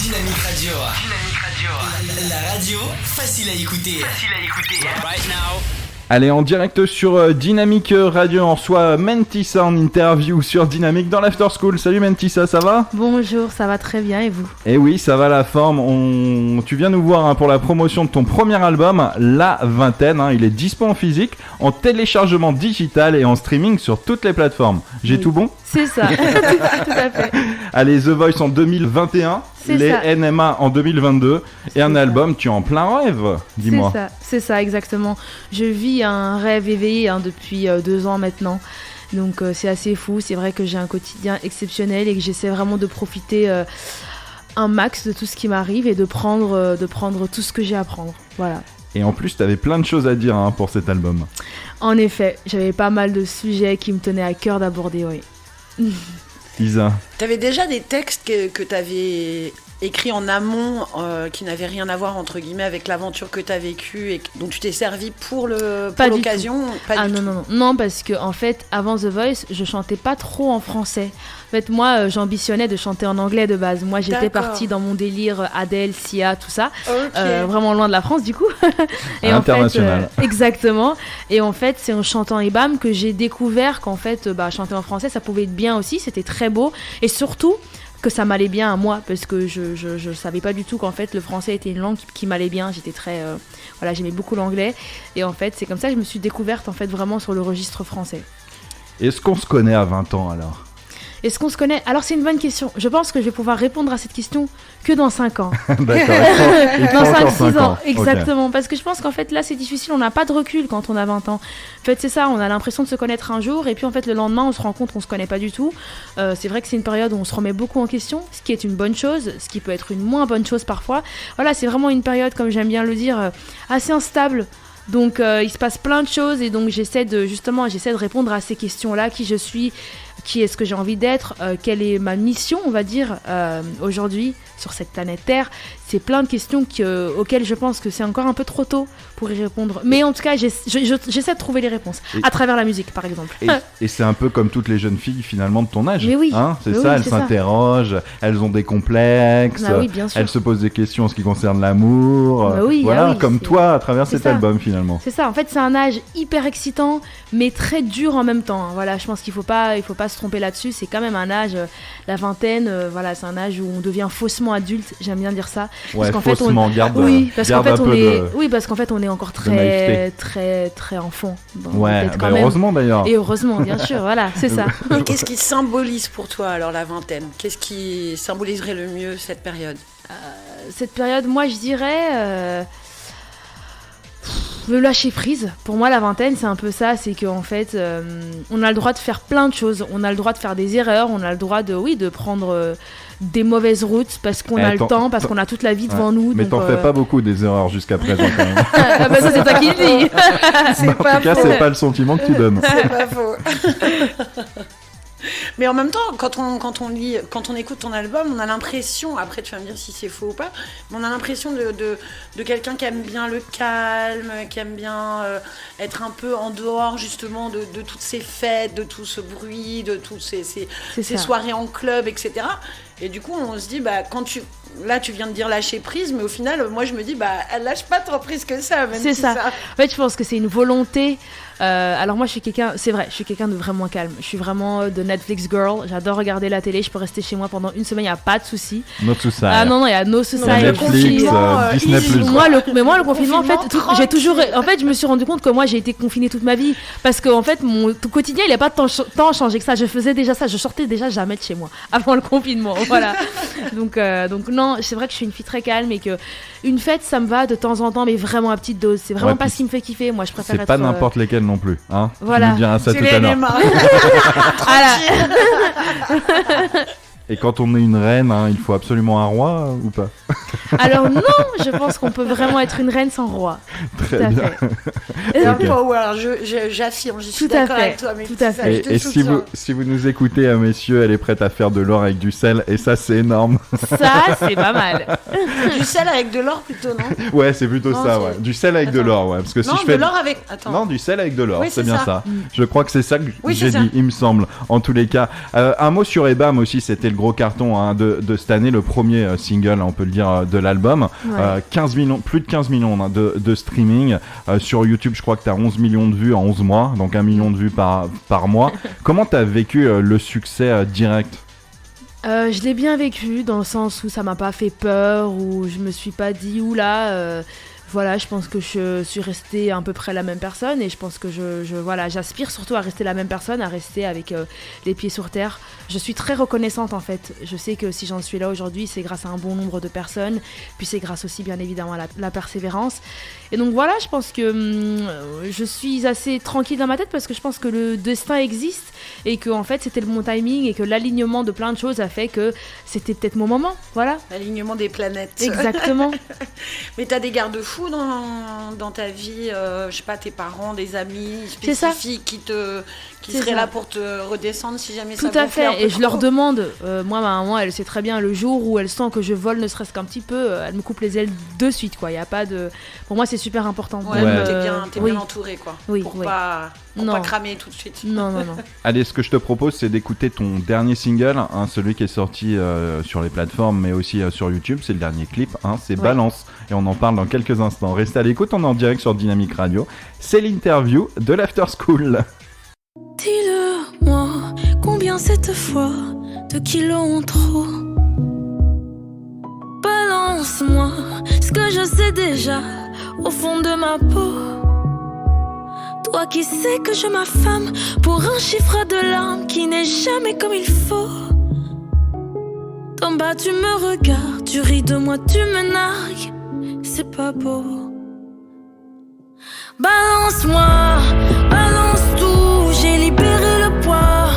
Dynamique Radio. La radio facile à écouter. Right now. Allez, en direct sur Dynamique Radio, on reçoit Mentissa en interview sur Dynamique dans l'After School. Salut Mentissa, ça va ? Bonjour, ça va très bien et vous ? Eh oui, ça va la forme. Tu viens nous voir pour la promotion de ton premier album, La Vingtaine. Il est dispo en physique, en téléchargement digital et en streaming sur toutes les plateformes. J'ai tout bon ? C'est ça, tout à fait. Allez, The Voice en 2021, c'est les ça. NMA en 2022 et un album, tu es en plein rêve, dis-moi. C'est ça, exactement. Je vis un rêve éveillé depuis 2 ans maintenant. Donc c'est assez fou, c'est vrai que j'ai un quotidien exceptionnel et que j'essaie vraiment de profiter un max de tout ce qui m'arrive et de prendre tout ce que j'ai à prendre. Voilà. Et en plus, tu avais plein de choses à dire pour cet album. En effet, j'avais pas mal de sujets qui me tenaient à cœur d'aborder, oui. Isa. T'avais déjà des textes que t'avais écrits en amont qui n'avaient rien à voir entre guillemets avec l'aventure que t'as vécue et dont tu t'es servi pour l'occasion? Pas du tout. Non, parce que en fait, avant The Voice, je chantais pas trop en français. En fait, moi, j'ambitionnais de chanter en anglais de base. Moi, j'étais partie dans mon délire Adele, Sia, tout ça, vraiment loin de la France du coup. Et international. En fait, exactement. Et en fait, c'est en chantant IBAM que j'ai découvert qu'en fait, chanter en français, ça pouvait être bien aussi. C'était très beau et surtout que ça m'allait bien à moi parce que je savais pas du tout qu'en fait le français était une langue qui m'allait bien. J'étais très j'aimais beaucoup l'anglais et en fait c'est comme ça que je me suis découverte en fait vraiment sur le registre français. Est-ce qu'on se connaît à 20 ans alors ? Est-ce qu'on se connaît ? Alors c'est une bonne question. Je pense que je vais pouvoir répondre à cette question que dans 5 ans. D'accord. Dans 5-6 ans. Exactement. Okay. Parce que je pense qu'en fait là c'est difficile, on n'a pas de recul quand on a 20 ans. En fait c'est ça, on a l'impression de se connaître un jour et puis en fait le lendemain on se rend compte qu'on se connaît pas du tout. C'est vrai que c'est une période où on se remet beaucoup en question, ce qui est une bonne chose, ce qui peut être une moins bonne chose parfois. Voilà, c'est vraiment une période, comme j'aime bien le dire, assez instable. Donc il se passe plein de choses et donc j'essaie de répondre à ces questions-là, qui je suis, qui est-ce que j'ai envie d'être, quelle est ma mission, on va dire, aujourd'hui sur cette planète Terre. C'est plein de questions auxquelles je pense que c'est encore un peu trop tôt pour y répondre. Mais en tout cas, j'essaie de trouver les réponses à travers la musique, par exemple. Et c'est un peu comme toutes les jeunes filles finalement de ton âge. Mais oui. Elles s'interrogent, elles ont des complexes, elles se posent des questions en ce qui concerne l'amour. Comme toi à travers cet album finalement. C'est ça. En fait, c'est un âge hyper excitant, mais très dur en même temps. Voilà, je pense qu'il faut pas se tromper là-dessus. C'est quand même un âge, la vingtaine. C'est un âge où on devient faussement adulte. J'aime bien dire ça. Ouais, faussement, parce qu'en fait on est encore très très très enfant. Heureusement d'ailleurs. Et heureusement, bien sûr, voilà, c'est ça. Et qu'est-ce qui symbolise pour toi alors la vingtaine ? Qu'est-ce qui symboliserait le mieux cette période ? Cette période, moi je dirais le lâcher prise. Pour moi la vingtaine c'est un peu ça, c'est qu'en fait on a le droit de faire plein de choses, on a le droit de faire des erreurs, on a le droit de prendre des mauvaises routes parce qu'on a le temps, parce qu'on a toute la vie devant nous. Mais donc, t'en fais pas beaucoup des erreurs jusqu'à présent quand même. Ça c'est toi qui le dis. En tout cas c'est pas le sentiment que tu donnes. C'est pas faux. Mais en même temps, quand on écoute ton album, on a l'impression, après tu vas me dire si c'est faux ou pas, mais on a l'impression de quelqu'un qui aime bien le calme, qui aime bien être un peu en dehors justement de toutes ces fêtes, de tout ce bruit, de toutes ces soirées en club, etc. Et du coup, on se dit, là, tu viens de dire lâcher prise, mais au final, moi, je me dis, elle lâche pas tant prise que ça. C'est ça. En fait, je pense que c'est une volonté. Alors moi, je suis quelqu'un de vraiment calme. Je suis vraiment de Netflix girl. J'adore regarder la télé. Je peux rester chez moi pendant une semaine, il n'y a pas de souci. No Suicide. Ah non, il y a No Suicide. Netflix, Disney+. Moi, le confinement, en fait, je me suis rendu compte que moi, j'ai été confinée toute ma vie. Parce que, en fait, mon quotidien, il n'a pas tant changé que ça. Je faisais déjà ça. Je sortais déjà jamais de chez moi avant le confinement. Voilà. Donc non, c'est vrai que je suis une fille très calme et que une fête, ça me va de temps en temps, mais vraiment à petite dose. C'est vraiment pas ce qui me fait kiffer. Moi, je préfère c'est pas n'importe lesquels non plus, hein. Voilà. Tu nous diras ça tout à l'heure. Et quand on est une reine, il faut absolument un roi ou pas ? Alors non, je pense qu'on peut vraiment être une reine sans roi. Très bien. J'affirme, je suis d'accord avec toi. Mais tout à fait. Et si vous nous écoutez, messieurs, elle est prête à faire de l'or avec du sel, et ça c'est énorme. Ça c'est pas mal. Du sel avec de l'or plutôt, non ? Ouais, c'est plutôt ça, ouais. Du sel avec de l'or, ouais. Parce que non, si je fais de l'or avec... Attends. Non, du sel avec de l'or, oui, c'est bien ça. Je crois que c'est ça que oui, j'ai dit, il me semble. En tous les cas, un mot sur EBAM aussi, c'était le gros carton hein, de cette année, le premier single, on peut le dire, de l'album. Ouais. 15 millions, plus de 15 millions hein, de streaming. Sur YouTube, je crois que tu as 11 millions de vues en 11 mois, donc 1 million de vues par mois. Comment tu as vécu le succès direct ? Je l'ai bien vécu dans le sens où ça m'a pas fait peur, où je me suis pas dit oula. Voilà, je pense que je suis restée à peu près la même personne et je pense que voilà, j'aspire surtout à rester la même personne, à rester avec les pieds sur terre. Je suis très reconnaissante en fait. Je sais que si j'en suis là aujourd'hui, c'est grâce à un bon nombre de personnes, puis c'est grâce aussi bien évidemment à la persévérance. Et donc voilà, je pense que je suis assez tranquille dans ma tête parce que je pense que le destin existe et que en fait c'était le bon timing et que l'alignement de plein de choses a fait que c'était peut-être mon moment. Voilà. L'alignement des planètes. Exactement. Mais t'as des garde-fous dans ta vie, je sais pas, tes parents, des amis spécifiques qui seraient là pour te redescendre si jamais ça gonflait un peu. Tout à fait, et je leur demande, moi ma maman elle sait très bien le jour où elle sent que je vole ne serait-ce qu'un petit peu, elle me coupe les ailes de suite quoi, y a pas de... Pour moi c'est super important. Ouais, t'es bien entouré quoi, pour pas cramer tout de suite. Non. Allez, ce que je te propose c'est d'écouter ton dernier single, hein, celui qui est sorti sur les plateformes mais aussi sur YouTube, c'est le dernier clip, hein, c'est Balance, et on en parle dans quelques instants. Restez à l'écoute, on est en direct sur Dynamic Radio, c'est l'interview de l'After School. Dis-le-moi, combien cette fois de kilos en trop? Balance-moi ce que je sais déjà au fond de ma peau. Toi qui sais que je m'affame pour un chiffre de larmes qui n'est jamais comme il faut. D'en bas tu me regardes, tu ris de moi, tu me nargues, c'est pas beau. Balance-moi, balance tout, j'ai libéré le poids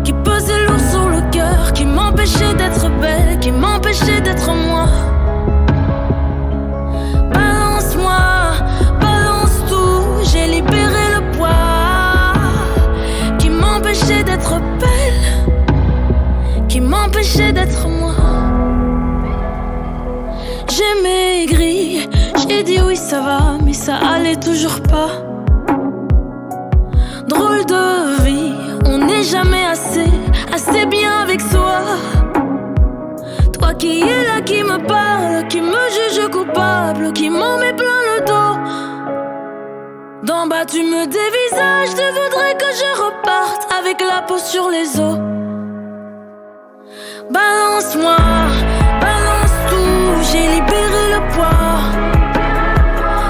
qui pesait lourd sur le cœur, qui m'empêchait d'être belle, qui m'empêchait d'être moi. Balance-moi, balance tout, j'ai libéré le poids qui m'empêchait d'être belle, qui m'empêchait d'être moi. J'ai maigri, j'ai dit oui ça va, mais ça allait toujours pas. Drôle de vie, on n'est jamais assez bien avec soi. Toi qui es là, qui me parle, qui me juge coupable, qui m'en met plein le dos. D'en bas tu me dévisages, tu voudrais que je reparte avec la peau sur les os. Balance-moi, balance tout, j'ai libéré le poids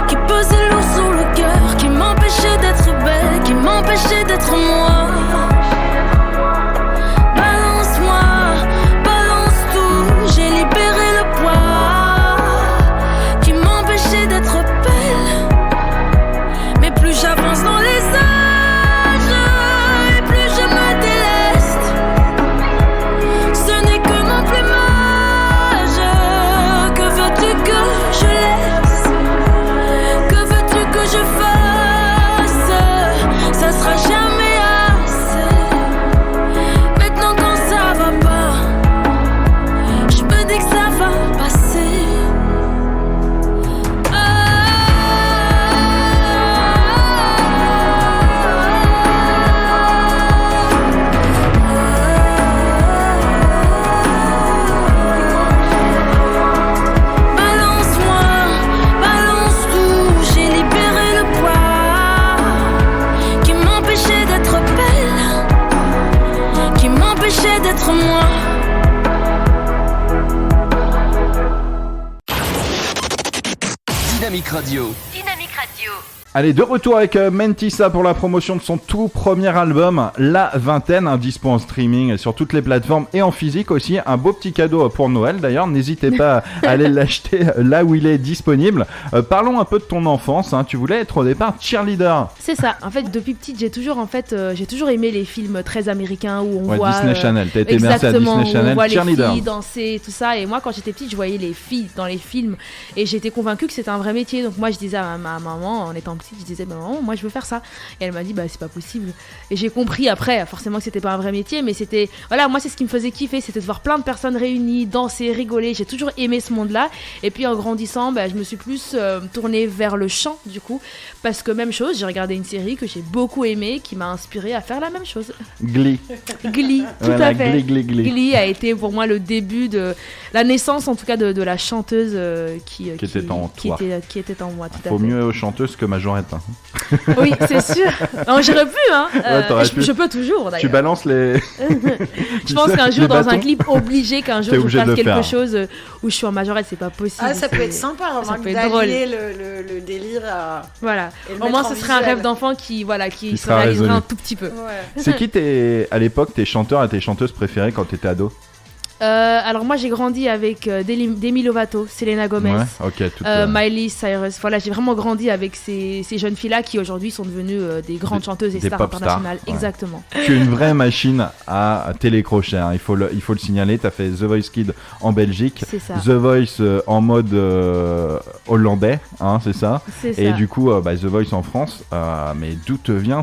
qui pesait lourd sur le cœur, qui m'empêchait d'être belle, qui m'empêchait d'être moi. Balance-moi, balance tout, j'ai libéré le poids qui m'empêchait d'être belle. Mais plus j'avance dans les âges et plus je me déleste. Ce n'est que mon plumage, que veux-tu que je laisse? Que veux-tu que je fasse? Ça sera jamais assez. Maintenant quand ça va pas, je me dis que ça va passer. Balance-moi, balance tout, j'ai libéré le poids qui m'empêchait d'être belle, qui m'empêchait d'être moi. Dynamic Radio. Allez, de retour avec Mentissa pour la promotion de son tout premier album, La Vingtaine, un dispo en streaming sur toutes les plateformes et en physique aussi. Un beau petit cadeau pour Noël d'ailleurs, n'hésitez pas à aller l'acheter là où il est disponible. Parlons un peu de ton enfance, hein. Tu voulais être au départ cheerleader. C'est ça, en fait depuis petite j'ai toujours aimé les films très américains où on voit Disney Channel, t'as été bercée à Disney Channel, où on voit cheerleader. les filles danser, tout ça, et moi quand j'étais petite je voyais les filles dans les films et j'étais convaincue que c'était un vrai métier, donc moi je disais à ma maman en étant petite, petite, je disais bah, maman, moi je veux faire ça. Et elle m'a dit bah c'est pas possible. Et j'ai compris après, forcément que c'était pas un vrai métier, mais c'était voilà, moi c'est ce qui me faisait kiffer, c'était de voir plein de personnes réunies, danser, rigoler. J'ai toujours aimé ce monde-là. Et puis en grandissant, bah, je me suis plus tournée vers le chant du coup, parce que même chose, j'ai regardé une série que j'ai beaucoup aimée, qui m'a inspirée à faire la même chose. Glee. Glee, tout Voilà, à fait. Glee. Glee a été pour moi le début de la naissance, en tout cas, de la chanteuse qui était en toi. qui était en moi. Tout à Faut fait. mieux chanteuse que Majorette. Hein. Oui, c'est sûr. Non, j'aurais pu, hein. t'aurais pu. Je peux toujours, d'ailleurs. Tu balances les. Je pense qu'un jour, les dans un bâtons. clip obligé, qu'un jour T'es je obligé fasse de le quelque faire. chose où je suis en Majorette, c'est pas possible. Ah, ça peut C'est- être sympa, remarque, peut être drôle. d'allier le délire à. Voilà. et le Au moins, mettre ce en serait un visuel. rêve d'enfant qui Qui se sera réaliserait résolu. un tout petit peu. Ouais. C'est qui à l'époque tes chanteurs et tes chanteuses préférées quand t'étais ado? Alors moi j'ai grandi avec Demi Lovato, Selena Gomez, Ouais, ok. Miley Cyrus. Voilà, j'ai vraiment grandi avec ces jeunes filles-là qui aujourd'hui sont devenues des grandes chanteuses et des stars pop stars, internationales. ouais. Exactement. Tu es une vraie machine à télécrocher, hein. Il faut le signaler. T'as fait The Voice Kids en Belgique, C'est ça. The Voice en mode hollandais, hein, c'est ça. C'est ça. Et du coup, The Voice en France. Mais d'où te vient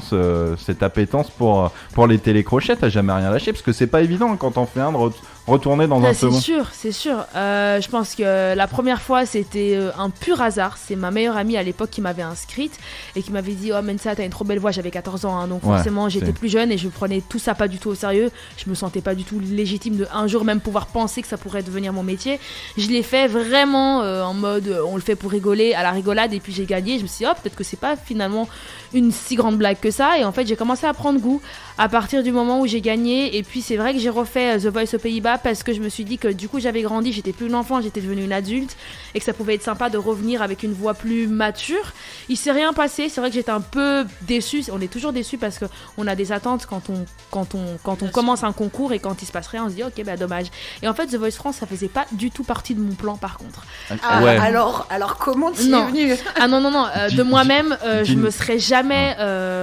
cette appétence pour les télécrochets? T'as jamais rien lâché parce que c'est pas évident quand on fait un de retourner dans un C'est second. sûr, c'est sûr. Je pense que la première fois, c'était un pur hasard. C'est ma meilleure amie à l'époque qui m'avait inscrite et qui m'avait dit « Oh Mensa, t'as une trop belle voix », j'avais 14 ans, hein, donc Ouais, forcément j'étais c'est- plus jeune et je prenais tout ça pas du tout au sérieux. Je me sentais pas du tout légitime de un jour même pouvoir penser que ça pourrait devenir mon métier. Je l'ai fait vraiment en mode on le fait pour rigoler, à la rigolade, et puis j'ai gagné. Je me suis dit « Oh, peut-être que c'est pas finalement une si grande blague que ça », et en fait j'ai commencé à prendre goût à partir du moment où j'ai gagné. Et puis c'est vrai que j'ai refait The Voice aux Pays-Bas parce que je me suis dit que du coup j'avais grandi, j'étais plus une enfant, j'étais devenue une adulte et que ça pouvait être sympa de revenir avec une voix plus mature. Il s'est rien passé, c'est vrai que j'étais un peu déçue, on est toujours déçu parce que on a des attentes quand on commence un concours, et quand il se passe rien on se dit ok bah dommage. Et en fait The Voice France ça faisait pas du tout partie de mon plan par contre. Ah, Ouais. alors comment t'y es Non. venu? Ah non, Dis- de moi-même, je dis- me serais jamais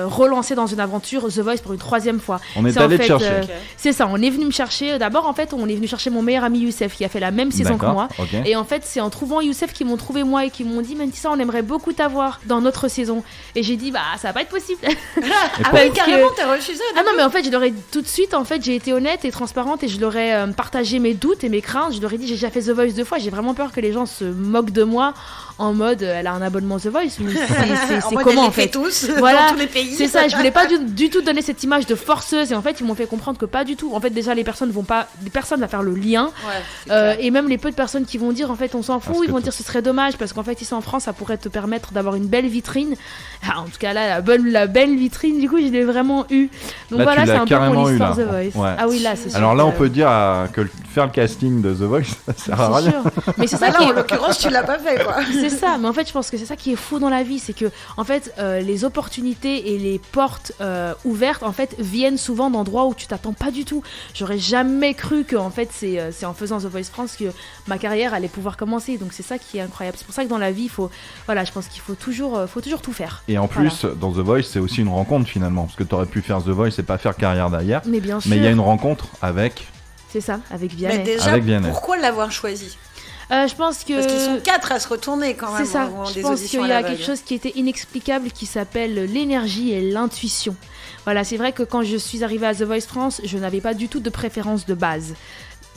relancée dans une aventure The Voice pour une troisième fois. On est C'est en allé te fait, chercher. Ok. C'est ça, on est venu me chercher. D'abord, en fait, on est venu chercher mon meilleur ami Youssef qui a fait la même saison que D'accord, moi. ok. Et en fait, c'est en trouvant Youssef qu'ils m'ont trouvé moi et qui m'ont dit Mentissa, on aimerait beaucoup t'avoir dans notre saison. Et j'ai dit bah ça va pas être possible. Et Ah, pour- mais Parce carrément, que- t'as refusé. Ah non mais en fait je leur ai tout de suite, en fait j'ai été honnête et transparente et je leur ai partagé mes doutes et mes craintes. Je leur ai dit j'ai déjà fait The Voice 2 fois, j'ai vraiment peur que les gens se moquent de moi en mode elle a un abonnement The Voice ou c'est mode, comment elle en les fait fait. tous Voilà, dans tous les pays. C'est ça, je voulais pas du tout donner cette image de forceuse, et en fait ils m'ont fait comprendre que pas du tout. En fait déjà les personnes vont faire le lien. Ouais, c'est clair. Et même les peu de personnes qui vont dire en fait on s'en fout, Parce ils que vont tout- dire ce serait dommage parce qu'en fait ici en France ça pourrait te permettre d'avoir une belle vitrine. Ah, en tout cas là la belle vitrine du coup je l'ai vraiment eu. Donc Là, voilà tu c'est l'as un peu carrément pour eu, l'histoire là. The Voice. Ouais. Ah oui là c'est sûr. Alors là, on que- peut dire que faire le casting de The Voice, ça sert à c'est rien. sûr. Mais c'est Bah ça là, qui en est... l'occurrence, tu l'as pas fait, quoi. C'est ça, mais en fait je pense que c'est ça qui est fou dans la vie, c'est que en fait les opportunités et les portes ouvertes en fait viennent souvent d'endroits où tu t'attends pas du tout. J'aurais jamais cru que en fait c'est en faisant The Voice France que ma carrière allait pouvoir commencer, donc c'est ça qui est incroyable. C'est pour ça que dans la vie je pense qu'il faut toujours tout faire. Et en Voilà. plus, dans The Voice, c'est aussi une rencontre finalement. Parce que t'aurais pu faire The Voice et pas faire carrière derrière. Mais bien sûr, Mais il y a une rencontre avec. c'est ça, avec Mais Vianney. déjà, Avec Vianney. pourquoi l'avoir choisi? Je pense que Parce qu'ils sont 4 à se retourner quand même. c'est ça. au moment Je des pense auditions qu'il y à a l'aveugle. quelque chose qui était inexplicable qui s'appelle l'énergie et l'intuition. Voilà, c'est vrai que quand je suis arrivée à The Voice France, je n'avais pas du tout de préférence de base.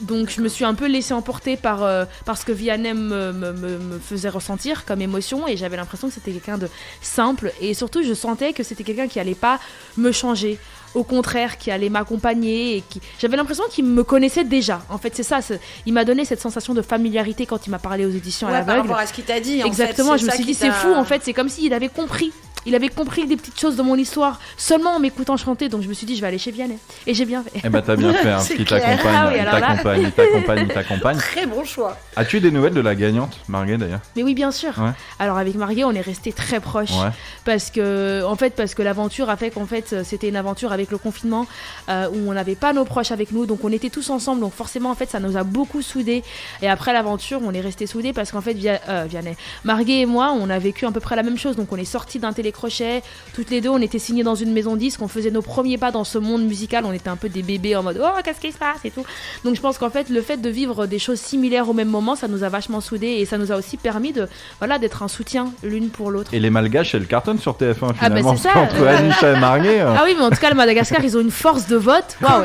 Donc je me suis un peu laissée emporter par ce que Vianney me faisait ressentir comme émotion, et j'avais l'impression que c'était quelqu'un de simple, et surtout je sentais que c'était quelqu'un qui allait pas me changer. Au contraire, qui allait m'accompagner, et qui... J'avais l'impression qu'il me connaissait déjà. En fait, c'est ça. Il m'a donné cette sensation de familiarité quand il m'a parlé aux auditions à Ouais, par l'aveugle. rapport à ce qu'il t'a dit. Exactement, en fait, je me ça suis qui dit c'est t'a- fou en fait, c'est comme s'il avait compris. Il avait compris des petites choses de mon histoire seulement en m'écoutant chanter, donc je me suis dit je vais aller chez Vianney. Et j'ai bien fait. Eh ben, t'as bien fait, hein, parce C'est qu'il clair. t'accompagne, Ah oui, il alors là- t'accompagne, il t'accompagne. Très bon choix. As-tu des nouvelles de la gagnante, Marguerite d'ailleurs? Mais oui, bien sûr. Ouais. Alors avec Marié, on est resté très proches Ouais. parce que l'aventure a fait qu'en fait c'était une aventure avec le confinement où on n'avait pas nos proches avec nous, donc on était tous ensemble, donc forcément en fait ça nous a beaucoup soudés. Et après l'aventure, on est resté soudés parce qu'en fait Vianney, Marguerite et moi, on a vécu à peu près la même chose, donc on est sortis d'un télécrochet. Toutes les deux, on était signés dans une maison disque. On faisait nos premiers pas dans ce monde musical. On était un peu des bébés en mode oh, qu'est-ce qui se passe et tout. Donc je pense qu'en fait, le fait de vivre des choses similaires au même moment, ça nous a vachement soudés et ça nous a aussi permis d'être un soutien l'une pour l'autre. Et les Malgaches, elles cartonnent sur TF1 finalement. Bah c'est ça. Entre Anisha et Marguet. Ah oui, mais en tout cas, le Madagascar, ils ont une force de vote. Waouh,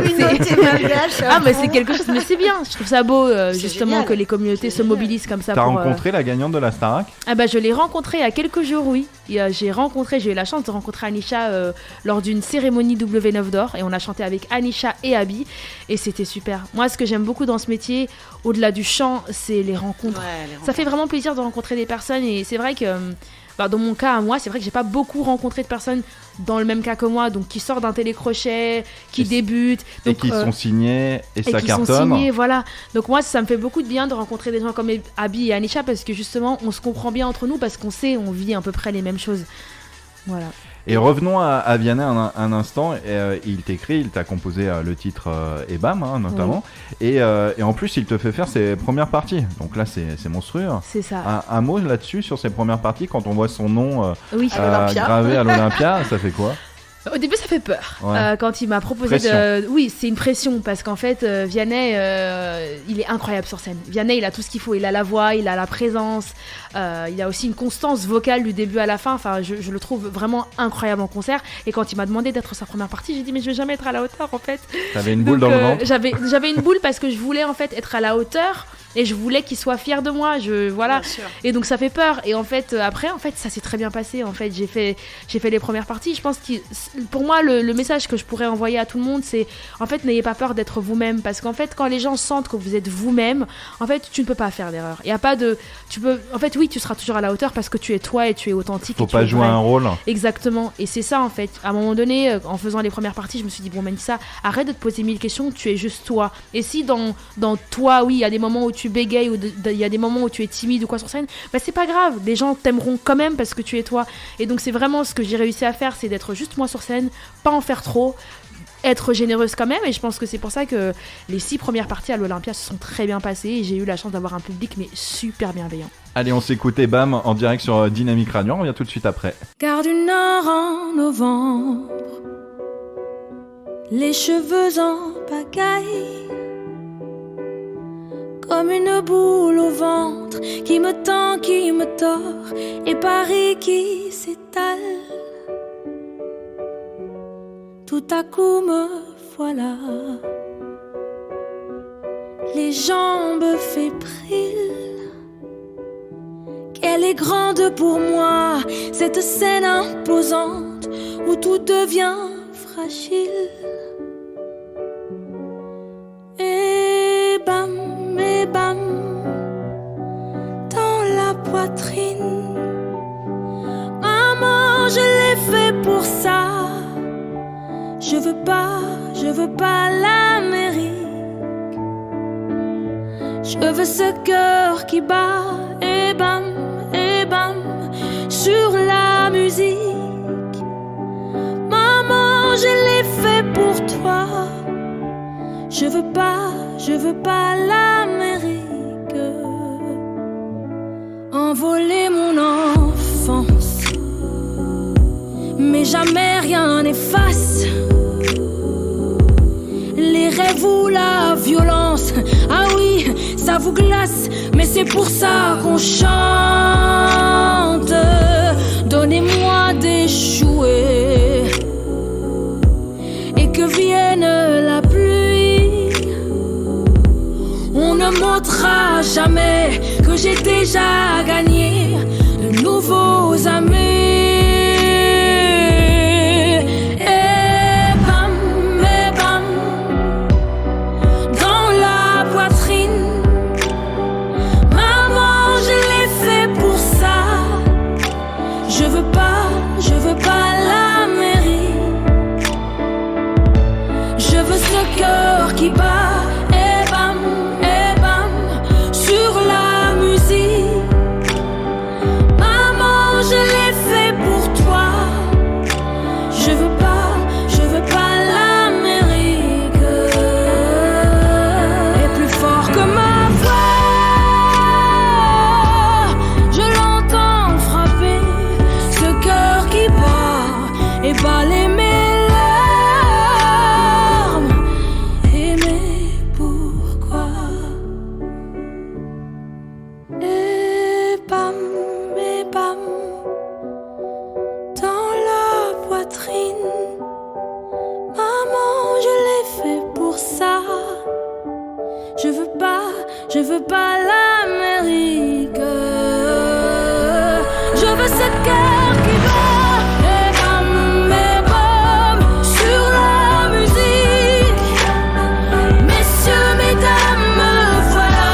mais c'est quelque chose. Mais c'est bien. Je trouve ça beau, justement, génial. Que les communautés se mobilisent comme ça. T'as rencontré la gagnante de la Starac ? Ah bah je l'ai rencontrée il y a quelques jours, oui. J'ai eu la chance de rencontrer Anisha lors d'une cérémonie W9 d'or et on a chanté avec Anisha et Abby et c'était super. Moi, ce que j'aime beaucoup dans ce métier, au-delà du chant, c'est les rencontres. Ça fait vraiment plaisir de rencontrer des personnes et c'est vrai que dans mon cas à moi, c'est vrai que j'ai pas beaucoup rencontré de personnes dans le même cas que moi, donc qui sortent d'un télécrochet, qui débutent. Donc, et qui sont signés et ça cartonne. Voilà. Donc moi, ça me fait beaucoup de bien de rencontrer des gens comme Abby et Anisha parce que justement, on se comprend bien entre nous parce qu'on sait, on vit à peu près les mêmes choses. Voilà. Et revenons à Vianney un instant. Il t'écrit, il t'a composé le titre Ebam notamment. Oui. Et en plus, il te fait faire ses premières parties. Donc là, c'est monstrueux. C'est ça. Un mot là-dessus sur ses premières parties quand on voit son nom gravé à l'Olympia, ça fait quoi ? Au début, ça fait peur. Quand il m'a proposé de... Oui, c'est une pression parce qu'en fait, Vianney, il est incroyable sur scène. Vianney, il a tout ce qu'il faut. Il a la voix, il a la présence. Il a aussi une constance vocale du début à la fin. Enfin, je le trouve vraiment incroyable en concert. Et quand il m'a demandé d'être sa première partie, j'ai dit mais je vais jamais être à la hauteur en fait. T'avais une boule dans le ventre. J'avais une boule parce que je voulais en fait être à la hauteur. Et je voulais qu'il soit fier de moi, voilà. Et donc ça fait peur. Et en fait, après, ça s'est très bien passé. En fait, j'ai fait les premières parties. Je pense que pour moi, le message que je pourrais envoyer à tout le monde, c'est en fait, n'ayez pas peur d'être vous-même, parce qu'en fait, quand les gens sentent que vous êtes vous-même, en fait, tu ne peux pas faire d'erreur. Il y a pas de, en fait, oui, tu seras toujours à la hauteur parce que tu es toi et tu es authentique. Faut pas jouer un rôle. Exactement. Et c'est ça en fait. À un moment donné, en faisant les premières parties, je me suis dit bon, Mélissa, arrête de te poser 1000 questions. Tu es juste toi. Et si dans toi, oui, il y a des moments où tu bégayes ou il y a des moments où tu es timide ou quoi sur scène, bah c'est pas grave, les gens t'aimeront quand même parce que tu es toi. Et donc c'est vraiment ce que j'ai réussi à faire, c'est d'être juste moi sur scène, pas en faire trop, être généreuse quand même. Et je pense que c'est pour ça que les 6 premières parties à l'Olympia se sont très bien passées et j'ai eu la chance d'avoir un public mais super bienveillant. Allez, on s'écoute Ebam en direct sur Dynamique Radio, on revient tout de suite après. Gare du Nord en novembre, les cheveux en pagaille, comme une boule au ventre qui me tend, qui me tord, et Paris qui s'étale. Tout à coup me voilà, les jambes fébriles. Qu'elle est grande pour moi, cette scène imposante où tout devient fragile. Et bam, dans la poitrine. Maman, je l'ai fait pour ça. Je veux pas l'Amérique. Je veux ce cœur qui bat. Et bam, sur la musique. Maman, je l'ai fait pour toi. Je veux pas l'Amérique. Envoler mon enfance, mais jamais rien n'efface les rêves ou la violence. Ah oui, ça vous glace, mais c'est pour ça qu'on chante. Donnez-moi des jouets et que vienne la pluie. On ne montrera jamais que j'ai déjà gagné de nouveaux amis. Et bam, dans la poitrine. Maman, je l'ai fait pour ça. Je veux pas l'Amérique. Je veux ce cœur qui bat. Sur la musique, maman, je l'ai fait Je veux pas l'Amérique. Je veux ce cœur qui bat et bam, et bam sur la musique. Messieurs, mesdames, me voilà.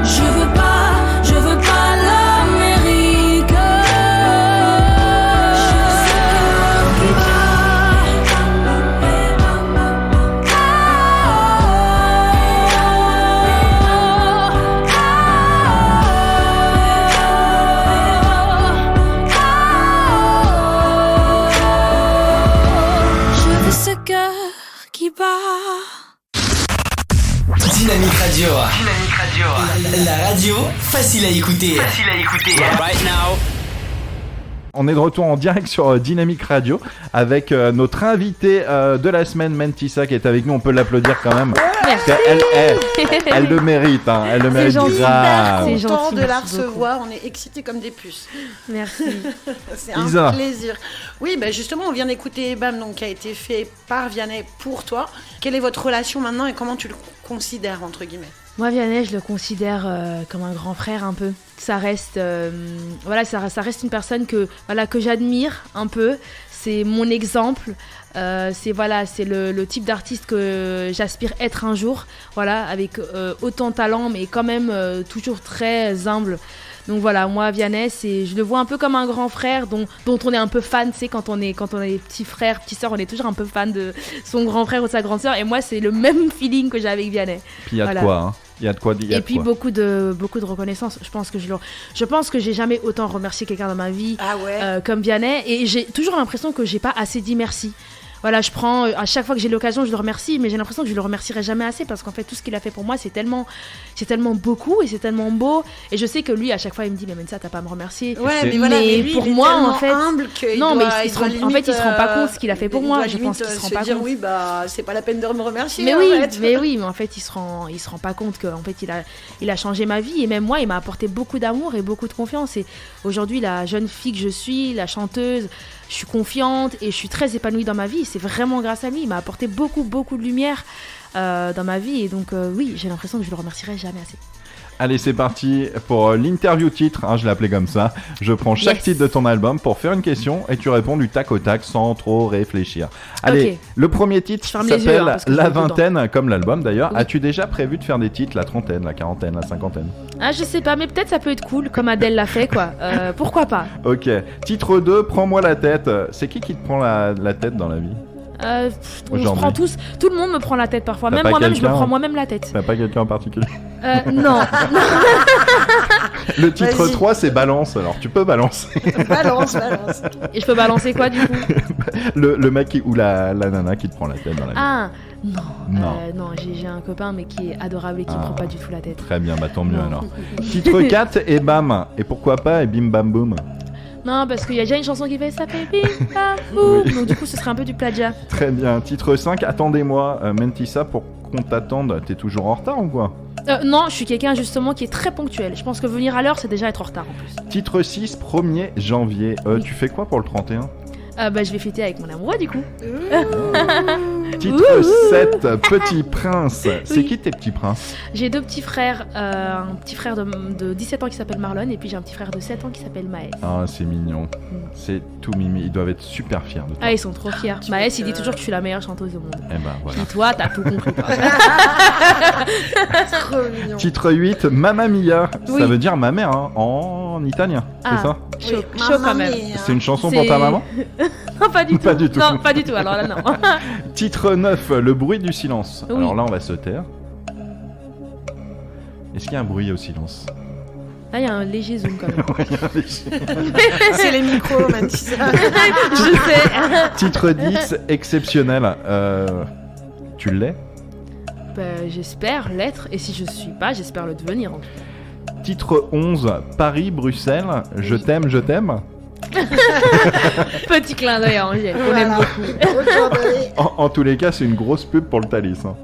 Je veux pas l'Amérique. Je veux ce cœur qui bat et bam, et bam. Je veux ce cœur qui bat. Dynamique Radio. La radio facile à écouter. Right now. On est de retour en direct sur Dynamique Radio avec notre invitée de la semaine, Mentissa, qui est avec nous. On peut l'applaudir quand même. Merci. Parce elle le mérite, hein. Elle le mérite gentil. grave. C'est Content gentil, de la merci recevoir, on est excités comme des puces. Merci. C'est un Isa. plaisir. Oui, bah justement, on vient d'écouter BAM, donc, qui a été fait par Vianney pour toi. Quelle est votre relation maintenant et comment tu le considères, entre guillemets? Moi, Vianney, je le considère comme un grand frère un peu. Ça reste, ça reste une personne que j'admire un peu. C'est mon exemple. C'est le type d'artiste que j'aspire être un jour. Voilà, avec autant de talent, mais quand même toujours très humble. Donc voilà, moi, Vianney, je le vois un peu comme un grand frère dont on est un peu fan. Tu sais, quand on est petits frères, petites sœurs, on est toujours un peu fan de son grand frère ou de sa grande sœur. Et moi, c'est le même feeling que j'ai avec Vianney. Puis il y a Voilà. de quoi, hein. Il y a de quoi. Et puis beaucoup de reconnaissance. Je pense que j'ai jamais autant remercié quelqu'un dans ma vie Ah ouais. comme Vianney. Et j'ai toujours l'impression que j'ai pas assez dit merci. Voilà, je prends à chaque fois que j'ai l'occasion, je le remercie, mais j'ai l'impression que je le remercierai jamais assez parce qu'en fait tout ce qu'il a fait pour moi, c'est tellement beaucoup et c'est tellement beau. Et je sais que lui, à chaque fois, il me dit mais ça, t'as pas à me remercier. Ouais, c'est- mais voilà, mais mais lui, pour il est moi, tellement en fait- humble qu'il Non, doit, mais il se rend- en fait, il se rend pas compte ce qu'il a fait pour moi. doit Je limite, pense qu'il se rend se pas dire compte. oui, bah c'est pas la peine de me remercier. Mais en oui, fait. mais en fait, il se rend pas compte que en fait, il a changé ma vie et même moi, il m'a apporté beaucoup d'amour et beaucoup de confiance. Et aujourd'hui, la jeune fille que je suis, la chanteuse, je suis confiante et je suis très épanouie dans ma vie. C'est vraiment grâce à lui. Il m'a apporté beaucoup de lumière dans ma vie et donc oui, j'ai l'impression que je le remercierai jamais assez. Allez, c'est parti pour l'interview titre, hein, je l'ai appelé comme ça. Je prends chaque Yes. titre de ton album pour faire une question et tu réponds du tac au tac sans trop réfléchir. Allez, Ok. le premier titre Je ferme les yeux, s'appelle parce que je La vais dedans. Vingtaine, comme l'album d'ailleurs. Oui. As-tu déjà prévu de faire des titres, la trentaine, la quarantaine, la cinquantaine? Ah, je sais pas, mais peut-être ça peut être cool, comme Adèle l'a fait, quoi. Pourquoi pas? Ok. Titre 2, Prends-moi la tête. C'est qui te prend la tête dans la vie? On se Aujourd'hui. prend tous, tout le monde me prend la tête parfois. T'as Même pas moi-même, je me quelqu'un, prends hein moi-même la tête. T'as pas quelqu'un en particulier? Non. Le titre Vas-y. 3, c'est Balance. Alors tu peux balancer. balance. Et je peux balancer quoi du coup? Le mec ou la nana qui te prend la tête dans la vie. Ah, non. Non. Non, j'ai un copain mais qui est adorable et qui me Ah. prend pas du tout la tête. Très bien, bah tant mieux Non. alors. Titre 4 et bam. Et pourquoi pas et bim bam boum. Non, parce qu'il y a déjà une chanson qui fait ça fait bim bam boum. Oui. Donc du coup, ce serait un peu du plagiat. Très bien. Titre 5, attendez-moi. Mentissa, pour qu'on t'attende, t'es toujours en retard ou quoi? Non, je suis quelqu'un justement qui est très ponctuel. Je pense que venir à l'heure, c'est déjà être en retard en plus. Titre 6, 1er janvier. Oui. Tu fais quoi pour le 31? Je vais fêter avec mon amoureux du coup. Titre Ouh. 7, Petit Prince. C'est Oui. qui tes petits princes? J'ai deux petits frères, un petit frère de 17 ans qui s'appelle Marlon et puis j'ai un petit frère de 7 ans qui s'appelle Maës. Ah, c'est mignon. C'est tout mimi. Ils doivent être super fiers de toi. Ah, ils sont trop fiers. Tu Maës, il dit m'étonnes. toujours que je suis la meilleure chanteuse au monde. Eh ben voilà. Et toi, t'as tout compris. toi. Trop mignon. Titre 8, Mamma Mia. Oui. Ça veut dire ma mère hein, en italien. Ah. C'est ça? Chaud, Oui, chaud mamma quand même. mia. C'est une chanson C'est- pour ta maman? Non, pas du tout. Pas du tout. Non, pas du tout. Alors là, non. Titre 9, Le bruit du silence. Oui. Alors là, on va se taire. Est-ce qu'il y a un bruit au silence? Là, il y a un léger zoom quand même. C'est les micros, même si ça. Je sais. Titre 10, Exceptionnel. Tu l'es? J'espère l'être. Et si je suis pas, j'espère le devenir. En tout cas. Titre 11, Paris, Bruxelles. Je Oui. t'aime, je t'aime. Petit clin d'œil à Angèle, on aime beaucoup. Aujourd'hui, En tous les cas, c'est une grosse pub pour le Thalys. Hein.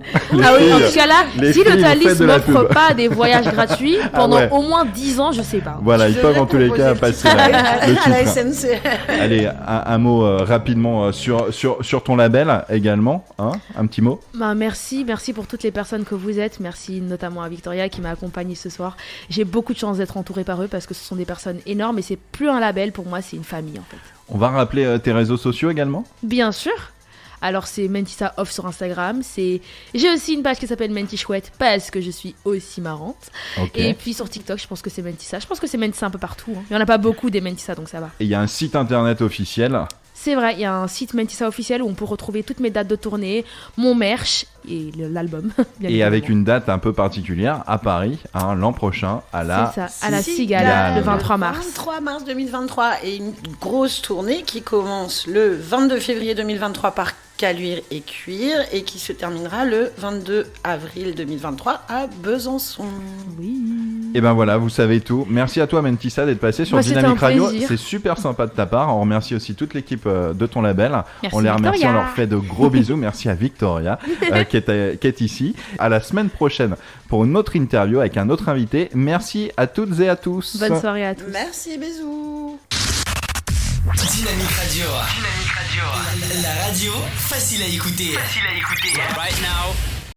Ah oui, en tout cas là, les si filles, le vous Thalys faites de la m'offre pub. pas des voyages gratuits pendant ouais. au moins 10 ans, je sais pas. Voilà, ils je peuvent vais en tous les proposer cas le passer titre le à la titre. SNC. Allez, un mot rapidement sur ton label également, hein, un petit mot. Bah, merci pour toutes les personnes que vous êtes. Merci notamment à Victoria qui m'a accompagnée ce soir. J'ai beaucoup de chance d'être entourée par eux parce que ce sont des personnes énormes et c'est plus un label pour moi, c'est une famille en fait. On va rappeler tes réseaux sociaux également. Bien sûr. Alors c'est Mentissa Off sur Instagram. J'ai aussi une page qui s'appelle Menti Chouette parce que je suis aussi marrante. Ok. Et puis sur TikTok, je pense que c'est Mentissa. Je pense que c'est Mentissa un peu partout. Hein. Il y en a pas beaucoup des Mentissa donc ça va. Et il y a un site internet officiel. C'est vrai, il y a un site Mentissa officiel où on peut retrouver toutes mes dates de tournée, mon merch et l'album. bien Et évidemment. avec une date un peu particulière à Paris, hein, l'an prochain, à la... C'est ça, à la Cigale. Cigale, le 23 mars. 23 mars 2023 et une grosse tournée qui commence le 22 février 2023 par Caluire et Cuire et qui se terminera le 22 avril 2023 à Besançon. Oui. Et ben voilà, vous savez tout. Merci à toi Mentissa d'être passé sur Moi, c'était Dynamic un Radio. plaisir. C'est super sympa de ta part. On remercie aussi toute l'équipe de ton label. Merci, On les remercie, Victoria. on leur fait de gros bisous. Merci à Victoria qui est ici. À la semaine prochaine pour une autre interview avec un autre invité. Merci à toutes et à tous. Bonne soirée à tous. Merci, bisous. Dynamic Radio. La radio facile à écouter. Right now.